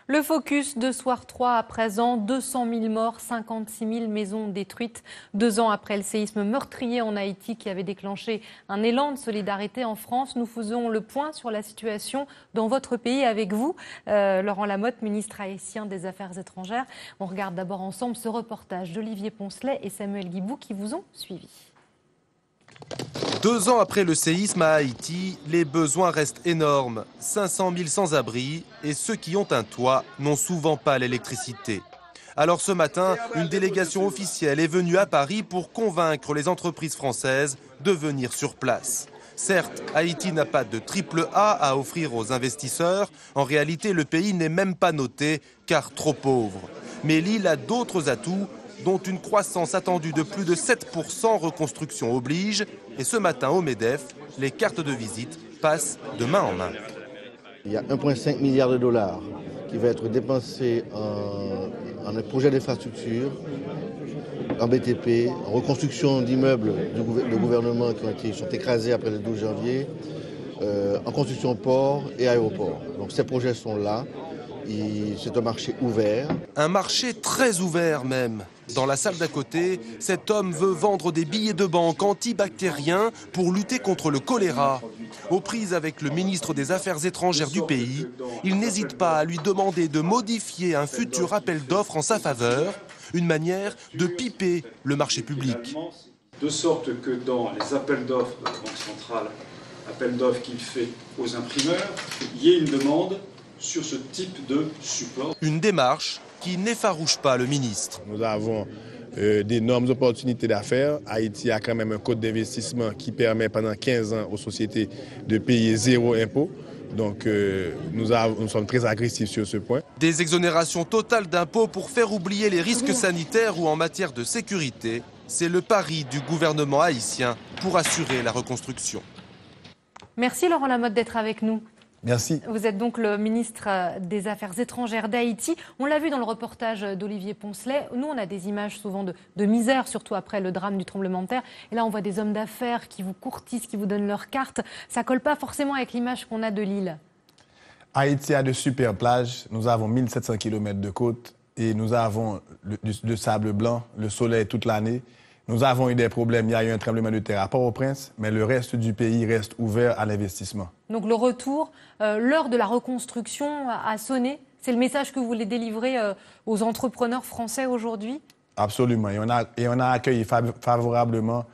Le focus de Soir 3 à présent, 200 000 morts, 56 000 maisons détruites. 2 ans après le séisme meurtrier en Haïti qui avait déclenché un élan de solidarité en France, nous faisons le point sur la situation dans votre pays avec vous. Laurent Lamotte, ministre haïtien des Affaires étrangères. On regarde d'abord ensemble ce reportage d'Olivier Poncelet et Samuel Guibou qui vous ont suivi. 2 ans après le séisme à Haïti, les besoins restent énormes. 500 000 sans-abri et ceux qui ont un toit n'ont souvent pas l'électricité. Alors ce matin, une délégation officielle est venue à Paris pour convaincre les entreprises françaises de venir sur place. Certes, Haïti n'a pas de triple A à offrir aux investisseurs. En réalité, le pays n'est même pas noté car trop pauvre. Mais l'île a d'autres atouts, dont une croissance attendue de plus de 7%, reconstruction oblige. Et ce matin au MEDEF, les cartes de visite passent de main en main. Il y a 1,5 milliard de dollars qui va être dépensé en un projet d'infrastructure, en BTP, en reconstruction d'immeubles de gouvernement qui sont écrasés après le 12 janvier, en construction port et aéroport. Donc ces projets sont là. C'est un marché ouvert. Un marché très ouvert même. Dans la salle d'à côté, cet homme veut vendre des billets de banque antibactériens pour lutter contre le choléra. Aux prises avec le ministre des Affaires étrangères du pays, il n'hésite pas à lui demander de modifier un futur appel d'offres en sa faveur, une manière de piper le marché public. De sorte que dans les appels d'offres de la Banque centrale, appels d'offres qu'il fait aux imprimeurs, il y ait une demande sur ce type de support. Une démarche qui n'effarouche pas le ministre. Nous avons d'énormes opportunités d'affaires. Haïti a quand même un code d'investissement qui permet pendant 15 ans aux sociétés de payer 0 impôt. Donc nous sommes très agressifs sur ce point. Des exonérations totales d'impôts pour faire oublier les risques sanitaires ou en matière de sécurité, c'est le pari du gouvernement haïtien pour assurer la reconstruction. Merci Laurent Lamotte d'être avec nous. Merci. Vous êtes donc le ministre des Affaires étrangères d'Haïti. On l'a vu dans le reportage d'Olivier Poncelet. Nous, on a des images souvent de misère, surtout après le drame du tremblement de terre. Et là, on voit des hommes d'affaires qui vous courtisent, qui vous donnent leurs cartes. Ça ne colle pas forcément avec l'image qu'on a de l'île. Haïti a de super plages. Nous avons 1700 km de côte et nous avons le sable blanc, le soleil toute l'année. Nous avons eu des problèmes. Il y a eu un tremblement de terre à Port-au-Prince, mais le reste du pays reste ouvert à l'investissement. Donc le retour, l'heure de la reconstruction a sonné. C'est le message que vous voulez délivrer aux entrepreneurs français aujourd'hui? Absolument. Et on a accueilli favorablement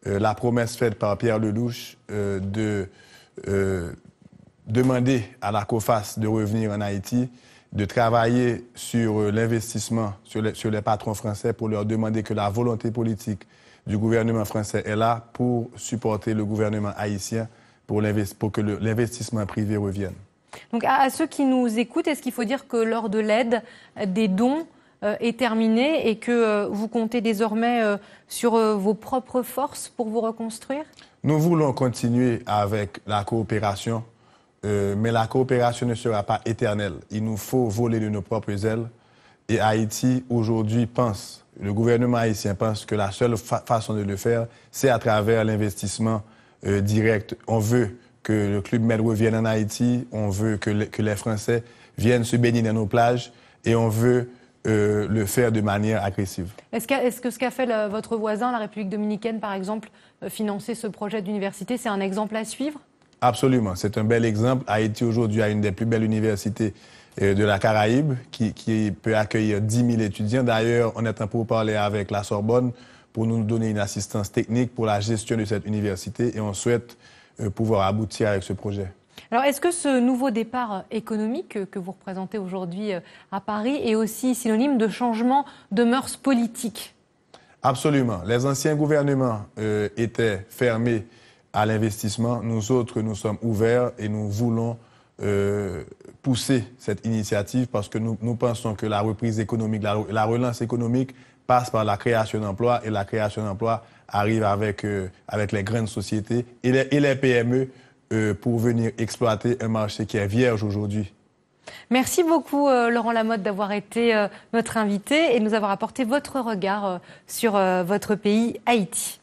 la promesse faite par Pierre Lelouch de demander à la COFAS de revenir en Haïti, de travailler sur l'investissement, sur les patrons français pour leur demander que la volonté politique du gouvernement français est là pour supporter le gouvernement haïtien pour que l'investissement privé revienne. Donc à ceux qui nous écoutent, est-ce qu'il faut dire que l'heure de l'aide, des dons est terminée et que vous comptez désormais sur vos propres forces pour vous reconstruire? Nous voulons continuer avec la coopération. Mais la coopération ne sera pas éternelle. Il nous faut voler de nos propres ailes. Et Haïti, aujourd'hui, le gouvernement haïtien pense que la seule façon de le faire, c'est à travers l'investissement direct. On veut que le Club Med revienne en Haïti, on veut que les Français viennent se baigner dans nos plages et on veut le faire de manière agressive. Est-ce que ce qu'a fait votre voisin, la République dominicaine, par exemple, financer ce projet d'université, c'est un exemple à suivre? Absolument, c'est un bel exemple. Haïti aujourd'hui a une des plus belles universités de la Caraïbe qui peut accueillir 10 000 étudiants. D'ailleurs, on est en pourparlers avec la Sorbonne pour nous donner une assistance technique pour la gestion de cette université et on souhaite pouvoir aboutir avec ce projet. Alors, est-ce que ce nouveau départ économique que vous représentez aujourd'hui à Paris est aussi synonyme de changement de mœurs politiques? Absolument. Les anciens gouvernements étaient fermés à l'investissement. Nous autres, nous sommes ouverts et nous voulons pousser cette initiative parce que nous pensons que la reprise économique, la relance économique passe par la création d'emplois et la création d'emplois arrive avec les grandes sociétés et les PME pour venir exploiter un marché qui est vierge aujourd'hui. Merci beaucoup Laurent Lamotte d'avoir été notre invité et de nous avoir apporté votre regard sur votre pays Haïti.